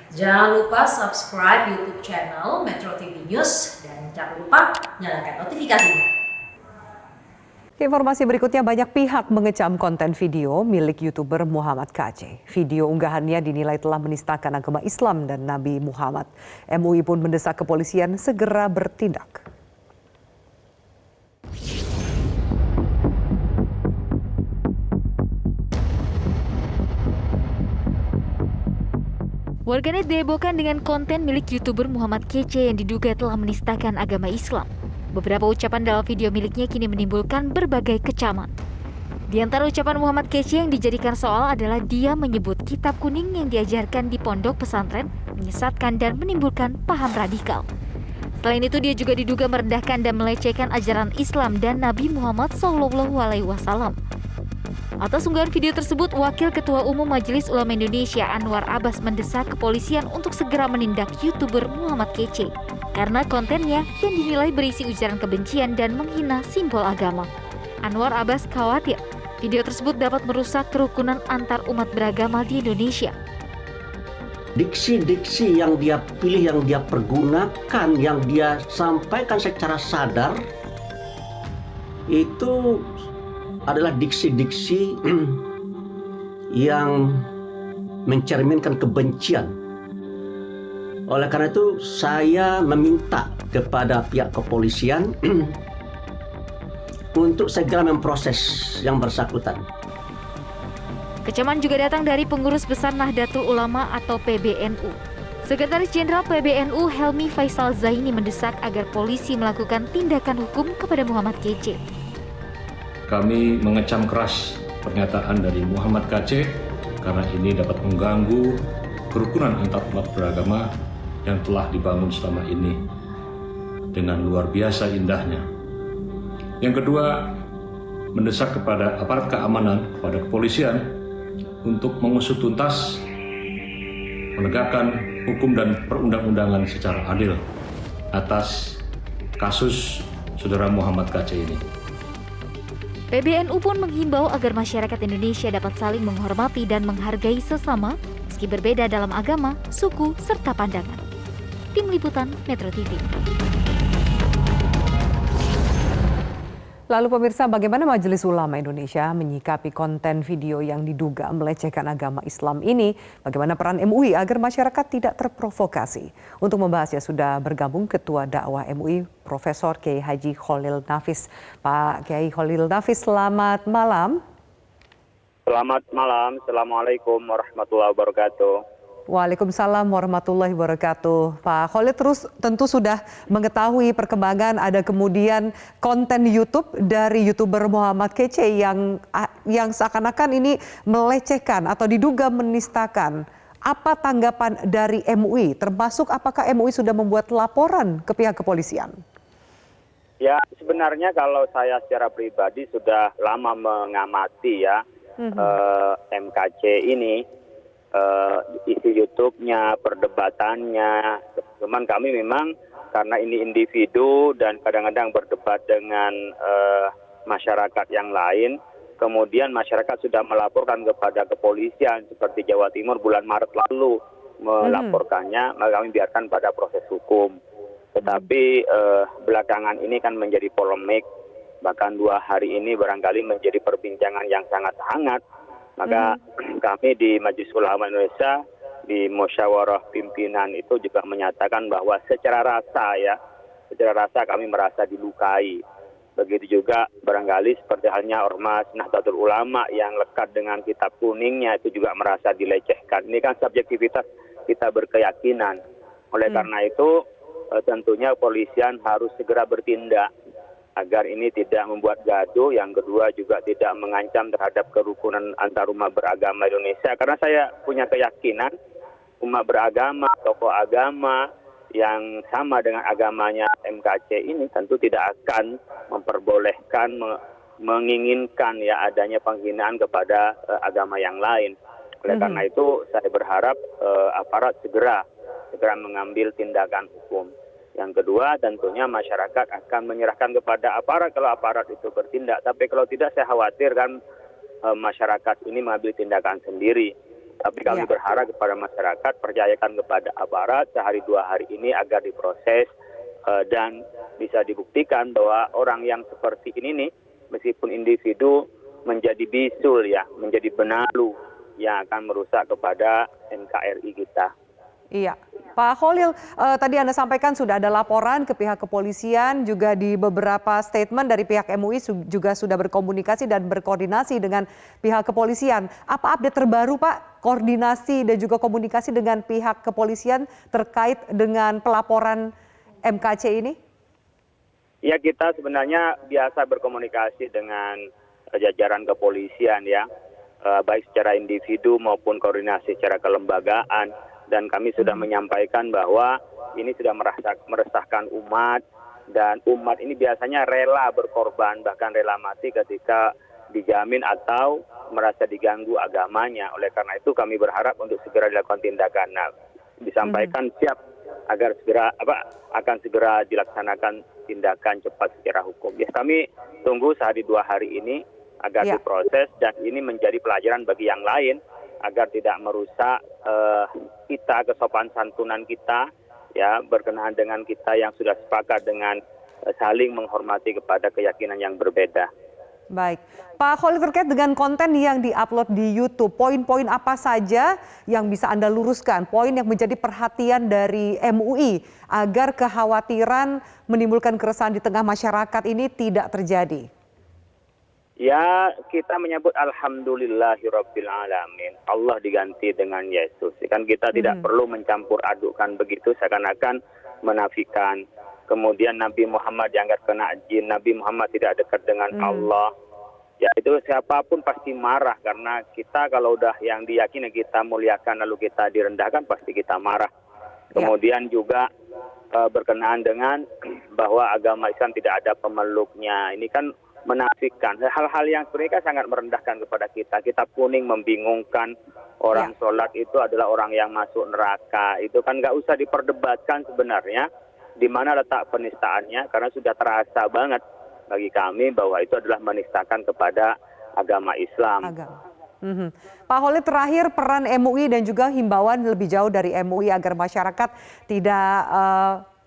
Jangan lupa subscribe YouTube channel Metro TV News dan jangan lupa nyalakan notifikasinya. Informasi berikutnya, banyak pihak mengecam konten video milik YouTuber Muhammad KC. Video unggahannya dinilai telah menistakan agama Islam dan Nabi Muhammad. MUI pun mendesak kepolisian segera bertindak. Warganet dihebohkan dengan konten milik YouTuber Muhammad KC yang diduga telah menistakan agama Islam. Beberapa ucapan dalam video miliknya kini menimbulkan berbagai kecaman. Di antara ucapan Muhammad KC yang dijadikan soal adalah dia menyebut kitab kuning yang diajarkan di pondok pesantren menyesatkan dan menimbulkan paham radikal. Selain itu, dia juga diduga merendahkan dan melecehkan ajaran Islam dan Nabi Muhammad SAW. Atas unggahan video tersebut, Wakil Ketua Umum Majelis Ulama Indonesia Anwar Abbas mendesak kepolisian untuk segera menindak YouTuber Muhammad KC karena kontennya yang dinilai berisi ujaran kebencian dan menghina simbol agama. Anwar Abbas khawatir video tersebut dapat merusak kerukunan antar umat beragama di Indonesia. Diksi-diksi yang dia pilih, yang dia pergunakan, yang dia sampaikan secara sadar itu adalah diksi-diksi yang mencerminkan kebencian. Oleh karena itu, saya meminta kepada pihak kepolisian untuk segera memproses yang bersangkutan. Kecaman juga datang dari pengurus besar Nahdlatul Ulama atau PBNU. Sekretaris Jenderal PBNU Helmi Faisal Zaini mendesak agar polisi melakukan tindakan hukum kepada Muhammad KC. Kami mengecam keras pernyataan dari Muhammad KC karena ini dapat mengganggu kerukunan antar umat beragama yang telah dibangun selama ini dengan luar biasa indahnya. Yang kedua, mendesak kepada aparat keamanan, kepada kepolisian untuk mengusut tuntas, menegakkan hukum dan perundang-undangan secara adil atas kasus saudara Muhammad KC ini. PBNU pun menghimbau agar masyarakat Indonesia dapat saling menghormati dan menghargai sesama meski berbeda dalam agama, suku, serta pandangan. Tim Liputan Metro TV. Lalu pemirsa, bagaimana Majelis Ulama Indonesia menyikapi konten video yang diduga melecehkan agama Islam ini? Bagaimana peran MUI agar masyarakat tidak terprovokasi? Untuk membahasnya sudah bergabung Ketua Dakwah MUI, Profesor Kiai Haji Khalil Nafis. Pak Kiai Khalil Nafis, selamat malam. Selamat malam, Assalamualaikum warahmatullahi wabarakatuh. Waalaikumsalam warahmatullahi wabarakatuh. Pak Khalid tentu sudah mengetahui perkembangan ada kemudian konten YouTube dari YouTuber Muhammad KC yang seakan-akan ini melecehkan atau diduga menistakan. Apa tanggapan dari MUI? Termasuk apakah MUI sudah membuat laporan ke pihak kepolisian? Ya, sebenarnya kalau saya secara pribadi sudah lama mengamati ya MKC ini. Isi YouTube-nya, perdebatannya. Cuman kami memang karena ini individu dan kadang-kadang berdebat dengan masyarakat yang lain, kemudian masyarakat sudah melaporkan kepada kepolisian seperti Jawa Timur bulan Maret lalu melaporkannya, maka kami biarkan pada proses hukum. Tetapi belakangan ini kan menjadi polemik, bahkan 2 hari ini barangkali menjadi perbincangan yang sangat hangat. Maka kami di Majelis Ulama Indonesia di musyawarah pimpinan itu juga menyatakan bahwa secara rasa kami merasa dilukai. Begitu juga barangkali seperti halnya Ormas Nahdlatul Ulama yang lekat dengan kitab kuningnya itu juga merasa dilecehkan. Ini kan subjektivitas kita berkeyakinan. Oleh karena itu tentunya kepolisian harus segera bertindak agar ini tidak membuat gaduh, yang kedua juga tidak mengancam terhadap kerukunan antar umat beragama Indonesia. Karena saya punya keyakinan umat beragama, tokoh agama yang sama dengan agamanya MKC ini tentu tidak akan memperbolehkan, menginginkan ya adanya penghinaan kepada agama yang lain. Oleh karena itu saya berharap aparat segera mengambil tindakan hukum. Yang kedua tentunya masyarakat akan menyerahkan kepada aparat kalau aparat itu bertindak. Tapi kalau tidak saya khawatir kan masyarakat ini mengambil tindakan sendiri. Tapi kami Ya. berharap kepada masyarakat, percayakan kepada aparat sehari 2 hari ini agar diproses dan bisa dibuktikan bahwa orang yang seperti ini nih, meskipun individu menjadi bisul ya, menjadi benalu yang akan merusak kepada NKRI kita. Iya, Pak Khalil, tadi Anda sampaikan sudah ada laporan ke pihak kepolisian, juga di beberapa statement dari pihak MUI juga sudah berkomunikasi dan berkoordinasi dengan pihak kepolisian. Apa update terbaru Pak, koordinasi dan juga komunikasi dengan pihak kepolisian terkait dengan pelaporan MKC ini? Ya, kita sebenarnya biasa berkomunikasi dengan jajaran kepolisian ya, baik secara individu maupun koordinasi secara kelembagaan. Dan kami sudah menyampaikan bahwa ini sudah meresahkan umat, dan umat ini biasanya rela berkorban, bahkan rela mati ketika dijamin atau merasa diganggu agamanya. Oleh karena itu kami berharap untuk segera dilakukan tindakan. Nah, disampaikan siap agar akan segera dilaksanakan tindakan cepat secara hukum. Ya, kami tunggu sehari 2 hari ini agar diproses, dan ini menjadi pelajaran bagi yang lain agar tidak merusak kita, kesopan santunan kita, ya, berkenaan dengan kita yang sudah sepakat dengan saling menghormati kepada keyakinan yang berbeda. Baik, Pak Khalil, terkait dengan konten yang diupload di YouTube, poin-poin apa saja yang bisa Anda luruskan, poin yang menjadi perhatian dari MUI agar kekhawatiran menimbulkan keresahan di tengah masyarakat ini tidak terjadi? Ya, kita menyebut alhamdulillahirabbil alamin. Allah diganti dengan Yesus. Kan kita tidak perlu mencampur adukkan begitu seakan-akan menafikan. Kemudian Nabi Muhammad dianggap kena jin, Nabi Muhammad tidak dekat dengan Allah. Ya, itu siapapun pasti marah, karena kita kalau udah yang diyakini kita muliakan lalu kita direndahkan, pasti kita marah. Kemudian juga berkenaan dengan bahwa agama Islam tidak ada pemeluknya. Ini kan menafikan hal-hal yang sebenarnya sangat merendahkan kepada kita. Kitab kuning membingungkan, orang sholat itu adalah orang yang masuk neraka. Itu kan nggak usah diperdebatkan sebenarnya di mana letak penistaannya, karena sudah terasa banget bagi kami bahwa itu adalah menistakan kepada agama Islam. Pak Khalil, terakhir peran MUI dan juga himbauan lebih jauh dari MUI agar masyarakat tidak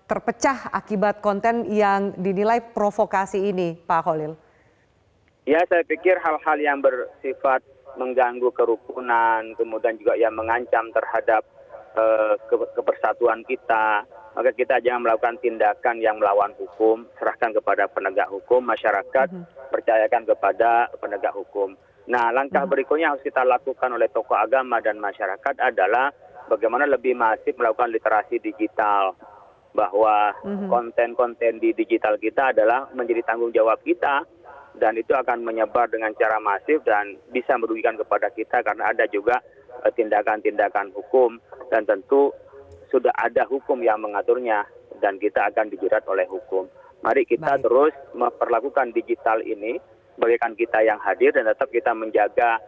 terpecah akibat konten yang dinilai provokasi ini, Pak Khalil. Ya, saya pikir hal-hal yang bersifat mengganggu kerukunan, kemudian juga yang mengancam terhadap kebersatuan kita, maka kita jangan melakukan tindakan yang melawan hukum, serahkan kepada penegak hukum, masyarakat percayakan kepada penegak hukum. Nah, langkah berikutnya harus kita lakukan oleh tokoh agama dan masyarakat adalah bagaimana lebih masif melakukan literasi digital, bahwa konten-konten di digital kita adalah menjadi tanggung jawab kita, dan itu akan menyebar dengan cara masif dan bisa merugikan kepada kita karena ada juga tindakan-tindakan hukum, dan tentu sudah ada hukum yang mengaturnya dan kita akan dijerat oleh hukum. Mari kita terus memperlakukan digital ini bagaikan kita yang hadir, dan tetap kita menjaga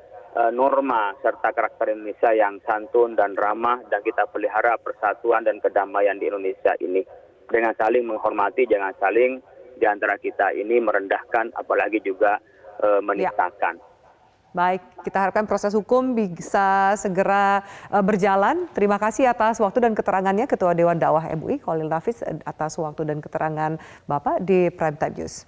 norma serta karakter Indonesia yang santun dan ramah, dan kita pelihara persatuan dan kedamaian di Indonesia ini dengan saling menghormati, jangan saling di antara kita ini merendahkan, apalagi juga menistakan. Baik, kita harapkan proses hukum bisa segera berjalan. Terima kasih atas waktu dan keterangannya Ketua Dewan Dakwah MUI Khalil Nafis, atas waktu dan keterangan Bapak di Prime Time News.